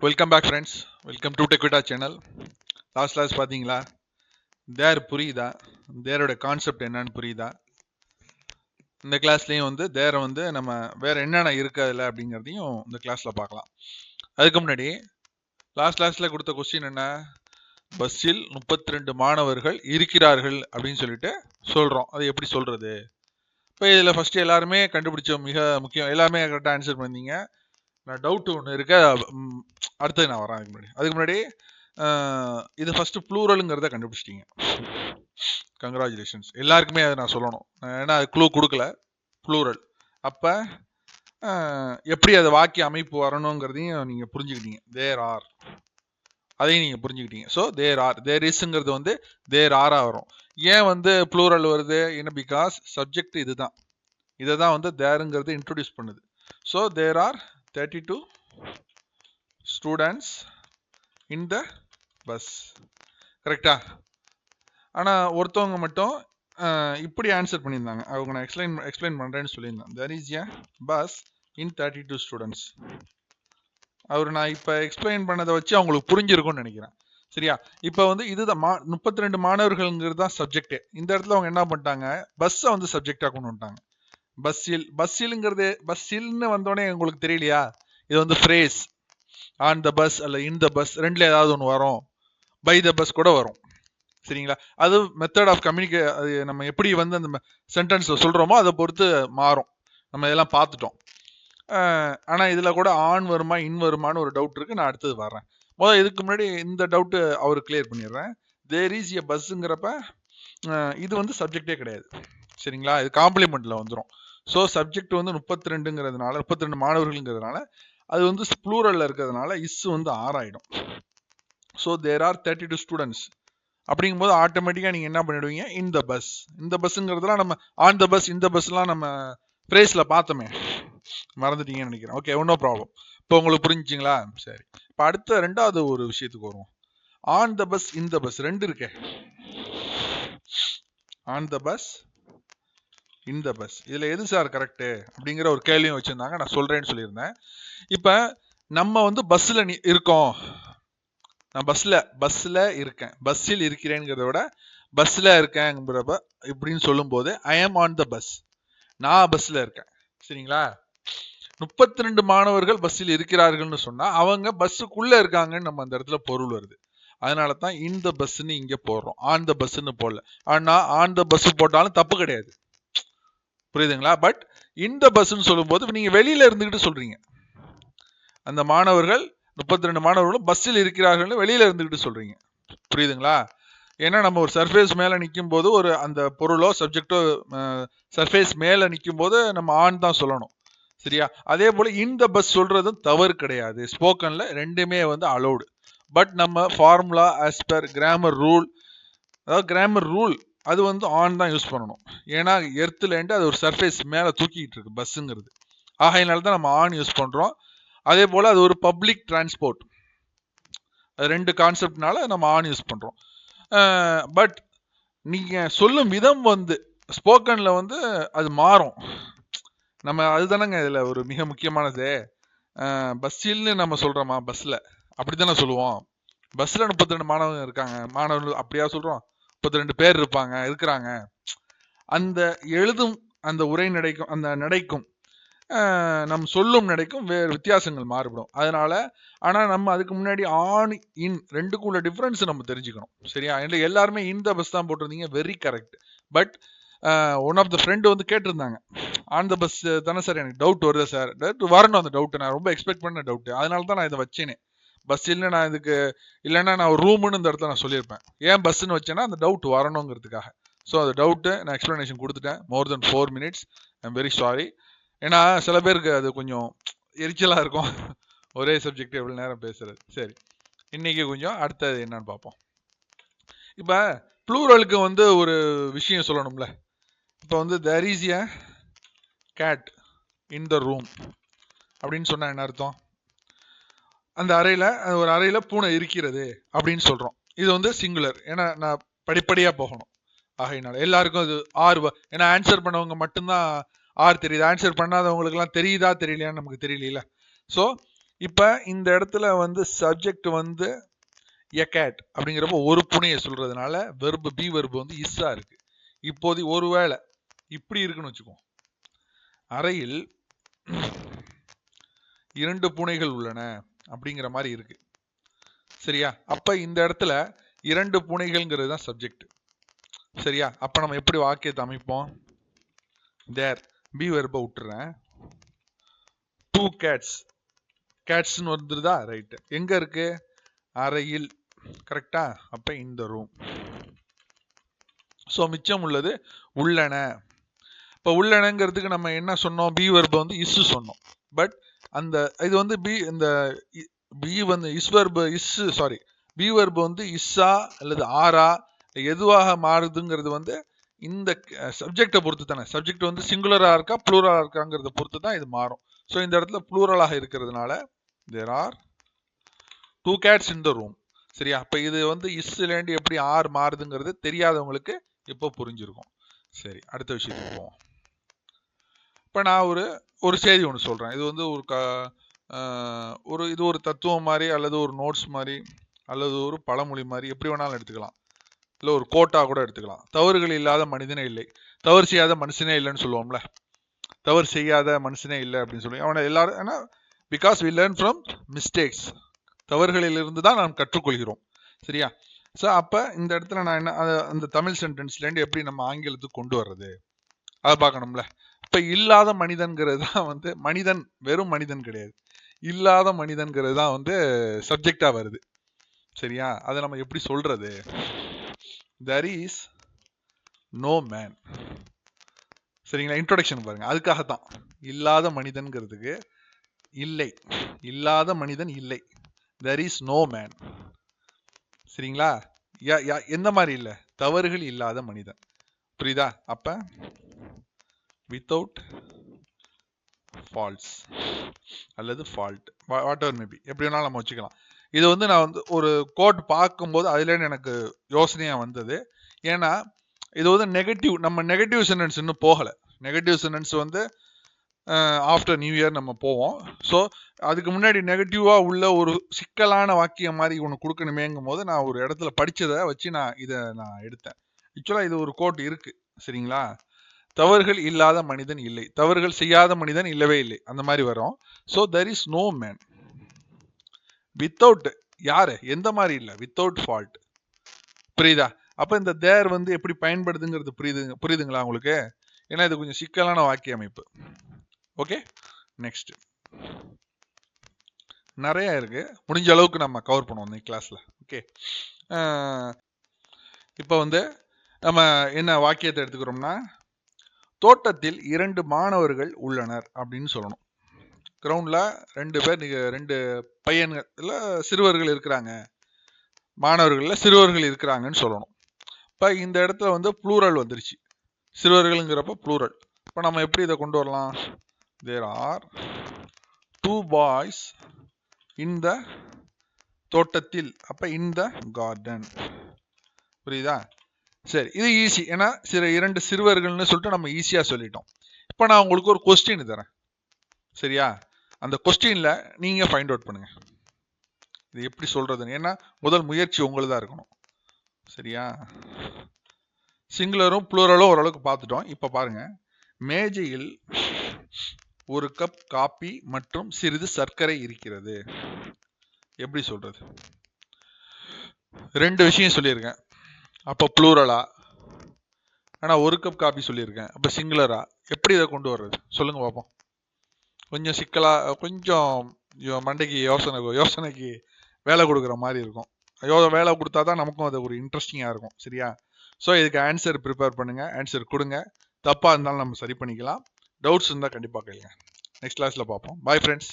Welcome back friends. Welcome to டெக்விட்டா channel. Last class பார்த்தீங்களா? தேர் புரியுதா? தேரோட கான்செப்ட் என்னன்னு புரியுதா? இந்த கிளாஸ்லேயும் வந்து தேரை வந்து நம்ம வேற என்னென்ன இருக்கு அதில் அப்படிங்கிறதையும் இந்த கிளாஸில் பார்க்கலாம். அதுக்கு முன்னாடி லாஸ்ட் கிளாஸில் கொடுத்த கொஸ்டின் என்ன? பஸ்ஸில் 32 மாணவர்கள் இருக்கிறார்கள் அப்படின்னு சொல்லிட்டு சொல்கிறோம். அது எப்படி சொல்கிறது? இப்போ இதில் ஃபஸ்ட்டு எல்லாருமே கண்டுபிடிச்ச மிக முக்கியம், எல்லாருமே கரெக்டாக ஆன்சர் பண்ணிங்க. நான் டவுட் ஒன்று இருக்க, அடுத்தது நான் வரேன். அதுக்கு முன்னாடி இது ஃபர்ஸ்ட் ப்ளூரலுங்கிறத கண்டுபிடிச்சிட்டீங்க. கங்க்ராச்சுலேஷன்ஸ். எல்லாருக்குமே அதை நான் சொல்லணும், ஏன்னா அது க்ளூ கொடுக்கல. ப்ளூரல் அப்போ எப்படி அது வாக்கிய அமைப்பு வரணுங்கிறதையும் நீங்கள் புரிஞ்சுக்கிட்டீங்க. தேர் ஆர், அதையும் நீங்கள் புரிஞ்சுக்கிட்டீங்க. ஸோ தேர் ஆர், தேர் இஸ்ங்கிறது வந்து தேர் ஆராக வரும். ஏன் வந்து ப்ளூரல் வருது? என்ன? பிகாஸ் சப்ஜெக்ட் இதுதான், இதை தான் வந்து தேருங்கிறது இன்ட்ரோடியூஸ் பண்ணுது. So there are 32 students in the bus. கரெக்டா? ஆனால் ஒருத்தவங்க மட்டும் இப்படி ஆன்சர் பண்ணியிருந்தாங்க. அவங்க நான் எக்ஸ்பிளைன் பண்ணுறேன்னு சொல்லியிருந்தேன். There is a bus in 32 students. அவர் நான் இப்போ எக்ஸ்பிளைன் பண்ணதை வச்சு அவங்களுக்கு புரிஞ்சிருக்கும்னு நினைக்கிறேன். சரியா? இப்போ வந்து இதுதான் 32 மாணவர்கள்ங்கிறது தான் சப்ஜெக்டே. இந்த இடத்துல அவங்க என்ன பண்ணிட்டாங்க? பஸ்ஸை வந்து சப்ஜெக்டாக கொண்டு வந்துட்டாங்க. பஸ்ஸில்ங்கிறது பஸ்ஸில்னு வந்தோடனே உங்களுக்கு தெரியலையா? இது வந்து ஃப்ரேஸ் ஆன் த பஸ் அல்ல இன் த பஸ், ரெண்டுல ஏதாவது ஒன்று வரும். பை த பஸ் கூட வரும். சரிங்களா? அது மெத்தட் ஆஃப் அது நம்ம எப்படி வந்து அந்த சென்டென்ஸ்ல சொல்றோமோ அதை பொறுத்து மாறும். நம்ம இதெல்லாம் பார்த்துட்டோம். ஆனால் இதில் கூட ஆன் வருமா இன் வருமானு ஒரு டவுட் இருக்கு. நான் அடுத்தது வர்றேன். இதுக்கு முன்னாடி இந்த டவுட்டு அவர் கிளியர் பண்ணிடுறேன். தேர் இஸ் எ பஸ்ஸுங்கிறப்ப இது வந்து சப்ஜெக்டே கிடையாது. சரிங்களா? இது காம்ப்ளிமெண்ட்ல வந்துடும். ஸோ சப்ஜெக்ட் வந்து 32ங்கிறதுனால 32 மாணவர்கள்ங்கிறதுனால அது வந்து ப்ளூரல்ல இருக்கிறதுனால இஸ் வந்து ஆறாயிடும். ஸோ தேர் ஆர் 32 ஸ்டூடெண்ட்ஸ் அப்படிங்கும்போது ஆட்டோமேட்டிக்காக நீங்கள் என்ன பண்ணிடுவீங்க? இந்த பஸ். இந்த பஸ்ஸுங்கிறதுலாம் நம்ம ஆன் த பஸ் இந்த பஸ்லாம் நம்ம ஃப்ரேஸில் பார்த்தோமே, மறந்துட்டீங்கன்னு நினைக்கிறேன். ஓகே, ஒன்றும் ப்ராப்ளம். இப்போ உங்களுக்கு புரிஞ்சுங்களா? சரி, இப்போ அடுத்த ரெண்டாவது ஒரு விஷயத்துக்கு வருவோம். ஆன் த பஸ் இந்த பஸ் ரெண்டு இருக்கே. ஆன் த பஸ் இந்த பஸ், இதுல எது சார் கரெக்ட் அப்படிங்கிற ஒரு கேள்வியும் வச்சிருந்தாங்க. நான் சொல்றேன்னு சொல்லியிருந்தேன். இப்ப நம்ம வந்து பஸ்ல இருக்கோம். நான் பஸ்ல இருக்கேன், பஸ்ஸில் இருக்கிறேங்கிறத விட பஸ்ல இருக்கேன் இப்படின்னு சொல்லும் போது ஐ ஆம் ஆன் த பஸ், நான் பஸ்ல இருக்கேன். சரிங்களா? 32 மாணவர்கள் பஸ்ஸில் இருக்கிறார்கள்னு சொன்னா அவங்க பஸ்ஸுக்குள்ள இருக்காங்கன்னு நம்ம அந்த இடத்துல பொருள் வருது. அதனால தான் இந்த பஸ்ன்னு இங்க போடுறோம், ஆன் த பஸ்ன்னு போடல. ஆனா ஆன் த பஸ் போட்டாலும் தப்பு கிடையாது. புரியுதுங்களா? பட் இந்த பஸ்ன்னு சொல்லும் போது நீங்க வெளியில இருந்துகிட்டு சொல்றீங்க. அந்த மாணவர்கள் 32 மாணவர்களும் பஸ்ஸில் இருக்கிறார்கள் வெளியில இருந்துகிட்டு சொல்றீங்க. புரியுதுங்களா? ஏன்னா நம்ம ஒரு சர்ஃபேஸ் மேல நிற்கும் போது ஒரு அந்த பொருளோ சப்ஜெக்டோ சர்ஃபேஸ் மேல நிற்கும் போது நம்ம ஆன் தான் சொல்லணும். சரியா? அதே போல இந்த பஸ் சொல்றதும் தவறு கிடையாது. ஸ்போக்கன்ல ரெண்டுமே வந்து அலௌடு. பட் நம்ம formula as per grammar rule, அதாவது கிராமர் ரூல் அது வந்து ஆன் தான் யூஸ் பண்ணணும். ஏன்னா எர்த்துலேருந்து அது ஒரு சர்ஃபேஸ் மேலே தூக்கிட்டு இருக்கு பஸ்ஸுங்கிறது. ஆகையினால தான் நம்ம ஆன் யூஸ் பண்ணுறோம். அதே போல் அது ஒரு பப்ளிக் டிரான்ஸ்போர்ட், அது ரெண்டு கான்செப்ட்னால நம்ம ஆன் யூஸ் பண்ணுறோம். பட் நீங்கள் சொல்லும் விதம் வந்து ஸ்போக்கனில் வந்து அது மாறும். நம்ம அதுதானங்க இதில் ஒரு மிக முக்கியமானது. பஸ்ஸில்னு நம்ம சொல்கிறோமா? பஸ்ஸில் அப்படி தானே சொல்லுவோம். பஸ்ஸில் 32 மாணவர்கள் இருக்காங்க, மாணவர்கள் அப்படியா சொல்கிறோம்? 32 பேர் இருக்கிறாங்க. அந்த எழுதும் அந்த உரை நடைக்கும் அந்த நடைக்கும் நம் சொல்லும் நடைக்கும் வேறு வித்தியாசங்கள் மாறுபடும். அதனால ஆனால் நம்ம அதுக்கு முன்னாடி ஆன் இன் ரெண்டுக்குள்ள டிஃபரன்ஸ் நம்ம தெரிஞ்சுக்கணும். சரியா? எல்லாருமே இந்த பஸ் தான் போட்டிருந்தீங்க, very correct. But one of the friend வந்து கேட்டிருந்தாங்க, ஆன் த பஸ் தானே சார், எனக்கு டவுட் வருது சார். வரணும் அந்த டவுட்டு, நான் ரொம்ப எக்ஸ்பெக்ட் பண்ண டவுட்டு. அதனால தான் நான் இதை வச்சேனே. பஸ் இல்லைன்னா நான் இதுக்கு இல்லைன்னா நான் ஒரு ரூமுன்னு இந்த இடத்துல நான் சொல்லியிருப்பேன். ஏன் பஸ்ன்னு வச்சேன்னா அந்த டவுட் வரணுங்கிறதுக்காக. ஸோ அந்த டவுட்டு நான் எக்ஸ்ப்ளனேஷன் கொடுத்துட்டேன். மோர் தென் 4 minutes. I'm very sorry. ஏன்னா சில பேருக்கு அது கொஞ்சம் எரிச்சலாக இருக்கும், ஒரே சப்ஜெக்ட் எவ்வளோ நேரம் பேசுறது. சரி, இன்னைக்கு கொஞ்சம் அடுத்தது என்னன்னு பார்ப்போம். இப்போ ப்ளூரலுக்கு வந்து ஒரு விஷயம் சொல்லணும்ல. இப்போ வந்து there is a cat in the room அப்படின்னு சொன்னா என்ன அர்த்தம்? அந்த அறையில் ஒரு அறையில் பூனை இருக்கிறது அப்படின்னு சொல்கிறோம். இது வந்து சிங்குலர். ஏன்னா நான் படிப்படியாக போகணும். ஆகையினால எல்லாருக்கும் அது ஏன்னா ஆன்சர் பண்ணவங்க மட்டும்தான் தெரியுது. ஆன்சர் பண்ணாதவங்களுக்குலாம் தெரியுதா தெரியலையான்னு நமக்கு தெரியல. ஸோ இப்ப இந்த இடத்துல வந்து சப்ஜெக்ட் வந்து a cat அப்படிங்கிறப்ப ஒரு புனையை சொல்றதுனால வெர்பு பி வெர்பு வந்து இஸ்ஸா இருக்கு. இப்போது ஒருவேளை இப்படி இருக்குன்னு வச்சுக்கோ, அறையில் 2 பூனைகள் உள்ளன அப்படிங்கிற மாதிரி இருக்கு. சரியா? அப்ப இந்த இடத்துல 2 பூனைகள்ங்கிறது தான் சப்ஜெக்ட். சரியா? அப்ப நம்ம எப்படி வாக்கியத்தை அமைப்போம்? தேர் பி வெர்பை விட்டுறேன். 2 cats கேட்ஸ்ன்னு வந்துருதா? ரைட். எங்க இருக்கு? அறையில். கரெக்டா? அப்ப இந்த ரூம். சோ மிச்சம் உள்ளது உள்ளன. இப்ப உள்ளனங்கிறதுக்கு நம்ம என்ன சொன்னோம்? பி வெர்பை வந்து இஸ் சொன்னோம். பட் அந்த இது வந்து பி இந்த பி வந்து இஸ் வெர்பு பி வெர்பு வந்து இஸ்ஸா அல்லது ஆரா எதுவாக மாறுதுங்கிறது வந்து இந்த சப்ஜெக்டை பொறுத்து தானே. சப்ஜெக்ட் வந்து சிங்குலரா இருக்கா ப்ளூரலா இருக்காங்கிறத பொறுத்து தான் இது மாறும். ஸோ இந்த இடத்துல ப்ளூரலாக இருக்கிறதுனால there are 2 cats in the room. சரியா? அப்ப இது வந்து இஸ்லேண்டு எப்படி ஆர் மாறுதுங்கிறது தெரியாதவங்களுக்கு இப்போ புரிஞ்சிருக்கும். சரி, அடுத்த விஷயத்துக்கு போவோம். இப்ப நான் ஒரு செய்தி ஒன்று சொல்றேன். இது வந்து இது ஒரு தத்துவம் மாதிரி அல்லது ஒரு நோட்ஸ் மாதிரி அல்லது ஒரு பழமொழி மாதிரி எப்படி வேணாலும் எடுத்துக்கலாம். இல்லை ஒரு கோட்டா கூட எடுத்துக்கலாம். தவறுகள் இல்லாத மனிதனே இல்லை, தவறு செய்யாத மனுஷனே இல்லைன்னு சொல்லுவோம்ல. தவறு செய்யாத மனுஷனே இல்லை அப்படின்னு சொல்லி அவனை எல்லாரும், ஏன்னா because we learn from mistakes, தவறுகளிலிருந்து தான் நாம் கற்றுக்கொள்கிறோம். சரியா? ஸோ அப்போ இந்த இடத்துல நான் என்ன அந்த தமிழ் சென்டென்ஸ்லேருந்து எப்படி நம்ம ஆங்கிலத்துக்கு கொண்டு வர்றது அதை பார்க்கணும்ல. இப்போ இல்லாத மனிதன்கிறது தான் வந்து மனிதன், வெறும் மனிதன் கிடையாது, இல்லாத மனிதன்கிறது தான் வந்து சப்ஜெக்டாக வருது. சரியா? அதை நம்ம எப்படி சொல்றது? there is no man. சரிங்களா? இன்ட்ரோடக்ஷன் பாருங்க. அதுக்காகத்தான் இல்லாத மனிதன்கிறதுக்கு இல்லை, இல்லாத மனிதன் இல்லை, there is no man. சரிங்களா? எந்த மாதிரி இல்லை? தவறுகள் இல்லாத மனிதன். புரியுதா? அப்ப வித்தவுட் ஃபால்ட்ஸ் அல்லது ஃபால்ட், வாட் எவர் மேபி, எப்படி வேணாலும் நம்ம வச்சுக்கலாம். இது வந்து நான் வந்து ஒரு கோட் பார்க்கும்போது அதுலேருந்து எனக்கு யோசனையாக வந்தது. ஏன்னா இது வந்து நெகட்டிவ், நம்ம நெகட்டிவ் சென்டென்ஸ் இன்னும் போகலை. நெகட்டிவ் சென்டென்ஸ் வந்து ஆஃப்டர் நியூ இயர் நம்ம போவோம். ஸோ அதுக்கு முன்னாடி நெகட்டிவாக உள்ள ஒரு சிக்கலான வாக்கியம் மாதிரி ஒன்று கொடுக்கணுமேங்கும் போது நான் ஒரு இடத்துல படித்ததை வச்சு இதை எடுத்தேன். ஆக்சுவலாக இது ஒரு கோட் இருக்கு. சரிங்களா? தவறுகள் இல்லாத மனிதன் இல்லை, தவறுகள் செய்யாத மனிதன் இல்லவே இல்லை, அந்த மாதிரி வரும். So there is no man. Without யாரு, எந்த மாதிரி இல்லை, வித்தவுட் ஃபால்ட். புரியுதா? அப்ப இந்த தேர் வந்து எப்படி பயன்படுதுங்கிறது புரியுதுங்களா உங்களுக்கு? ஏன்னா இது கொஞ்சம் சிக்கலான வாக்கிய அமைப்பு. ஓகே, நெக்ஸ்ட் நிறைய இருக்கு, முடிஞ்ச அளவுக்கு நம்ம கவர் பண்ணுவோம் இந்த கிளாஸ்ல. ஓகே, இப்போ வந்து நம்ம என்ன வாக்கியத்தை எடுத்துக்கிறோம்னா, தோட்டத்தில் 2 மாணவர்கள் உள்ளனர் அப்படின்னு சொல்லணும். கிரவுண்ட்ல 2 பேர், 2 பையன்கள் இல்ல சிறுவர்கள் இருக்கிறாங்க, மாணவர்கள்ல சிறுவர்கள் இருக்கிறாங்கன்னு சொல்லணும். இப்போ இந்த இடத்துல வந்து ப்ளூரல் வந்துருச்சு, சிறுவர்கள்ங்கிறப்ப ப்ளூரல். இப்போ நம்ம எப்படி இதை கொண்டு வரலாம்? there are 2 boys in the தோட்டத்தில், அப்ப in the garden. புரியுதா? சரி, இது ஈஸி. ஏன்னா 2 சிறுவர்கள்னு சொல்லிட்டு நம்ம ஈஸியா சொல்லிட்டோம். இப்போ நான் உங்களுக்கு ஒரு கொஸ்டின் தரேன். சரியா? அந்த கொஸ்டின்ல நீங்க ஃபைண்ட் அவுட் பண்ணுங்க இது எப்படி சொல்றதுன்னு. ஏன்னா முதல் முயற்சி உங்களுக்கு தான் இருக்கணும். சரியா? சிங்குலரும் ப்ளூரலும் ஓரளவுக்கு பார்த்துட்டோம். இப்போ பாருங்க, மேஜையில் 1 கப் காபி மற்றும் சிறிது சர்க்கரை இருக்கிறது. எப்படி சொல்றது? 2 விஷயம் சொல்லியிருக்கேன், அப்போ ப்ளூரலா? ஆனா 1 கப் காபி சொல்லியிருக்கேன், அப்போ சிங்குலரா? எப்படி இதை கொண்டு வர்றது சொல்லுங்க பார்ப்போம். கொஞ்சம் சிக்கலா, கொஞ்சம் மண்டைக்கு யோசனைக்கு வேலை கொடுக்குற மாதிரி இருக்கும். வேலை கொடுத்தா தான் நமக்கும் அது ஒரு இன்ட்ரெஸ்டிங்காக இருக்கும். சரியா? ஸோ இதுக்கு ஆன்சர் ப்ரிப்பேர் பண்ணுங்க, ஆன்சர் கொடுங்க. தப்பாக இருந்தாலும் நம்ம சரி பண்ணிக்கலாம். டவுட்ஸ் இருந்தால் கண்டிப்பாக கேளுங்க. நெக்ஸ்ட் கிளாஸில் பார்ப்போம். Bye friends.